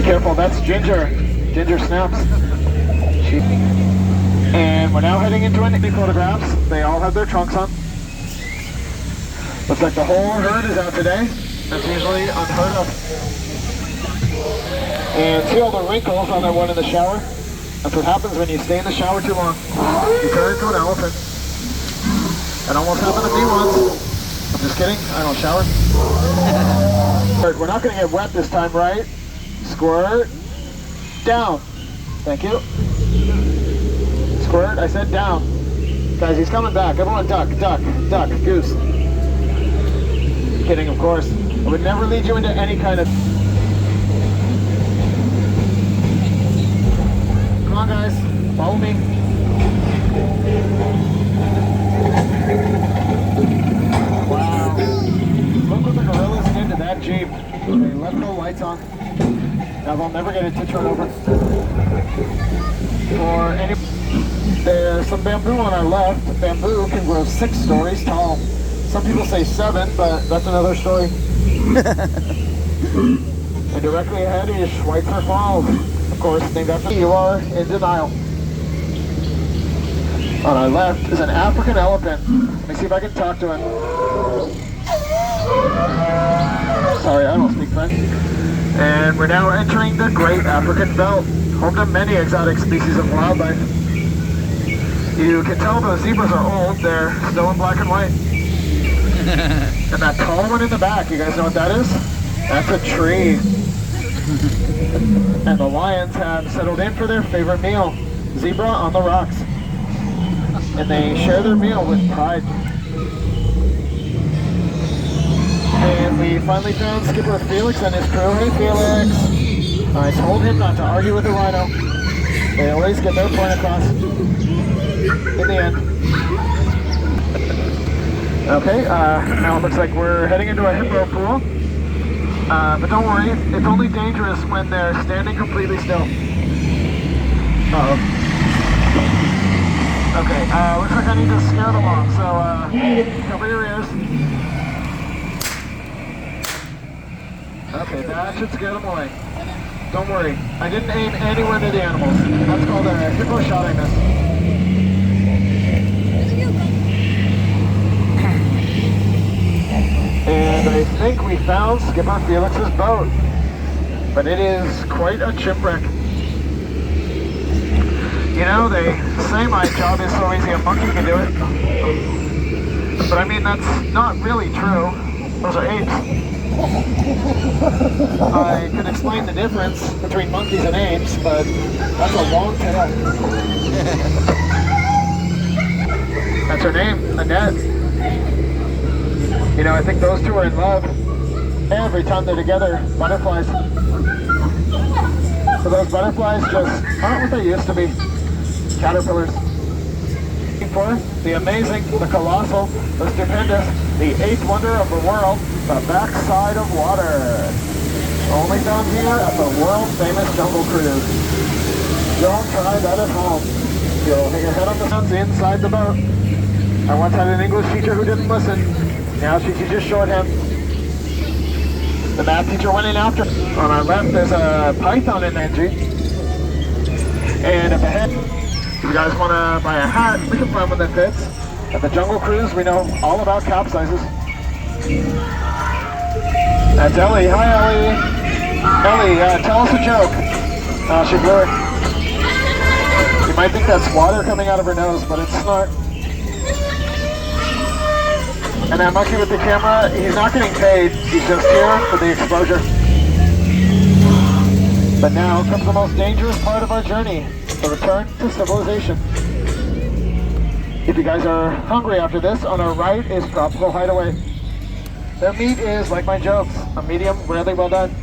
careful, that's Ginger. Ginger snaps. And we're now heading into any photographs. They all have their trunks on. Looks like the whole herd is out today. That's usually unheard of. And see all the wrinkles on that one in the shower? That's what happens when you stay in the shower too long. You turn into an elephant. That almost happened to me once. I'm just kidding, I don't shower. We're not gonna get wet this time, right? Squirt. Down. Thank you. Squirt, I said down. Guys, he's coming back. Everyone duck, duck, duck, goose. Kidding, of course. I would never lead you into any kind of... Come on, guys. Follow me. Wow. Look what the gorillas did to that Jeep. They left no lights on. Now they'll never get it to turn over. For any... There's some bamboo on our left. Bamboo can grow 6 stories tall. Some people say 7, but that's another story. And directly ahead is Schweitzer Falls. Of course, named after you are in denial. On our left is an African elephant. Let me see if I can talk to him. Sorry, I don't speak French. And we're now entering the Great African Belt, home to many exotic species of wildlife. You can tell the zebras are old, they're still in black and white. And that tall one in the back, you guys know what that is? That's a tree. And the lions have settled in for their favorite meal, zebra on the rocks. And they share their meal with pride. And we finally found Skipper Felix and his crew. Hey Felix! I told him not to argue with the rhino. They always get their point across. In the end. Okay, now it looks like we're heading into a hippo pool. But don't worry, it's only dangerous when they're standing completely still. Uh-oh. Okay, looks like I need to scare them off, so cover your ears. Okay, that should scare them away. Don't worry, I didn't aim anywhere near the animals. That's called a hippo shotting miss. And I think we found Skipper Felix's boat. But it is quite a shipwreck. You know, they say my job is so easy a monkey can do it. But I mean, that's not really true. Those are apes. I could explain the difference between monkeys and apes, but that's a long tail. That's her name, Annette. You know, I think those two are in love. Every time they're together, butterflies. So those butterflies just aren't what they used to be. Caterpillars. For the amazing, the colossal, the stupendous, the 8th wonder of the world, the backside of water. Only found here at the world-famous Jungle Cruise. Don't try that at home. You'll hit your head on the guns inside the boat. I once had an English teacher who didn't listen. Now she teaches shorthand. The math teacher went in after. On our left, there's a python in there, G. And up ahead, if you guys want to buy a hat, we can find one that fits. At the Jungle Cruise, we know all about capsizes. That's Ellie. Hi, Ellie. Ellie, tell us a joke. Oh, she blew it. You might think that's water coming out of her nose, but it's snot. And that monkey with the camera, he's not getting paid, he's just here for the exposure. But now comes the most dangerous part of our journey, the return to civilization. If you guys are hungry after this, on our right is Tropical Hideaway. Their meat is, like my jokes, a medium, rarely well done.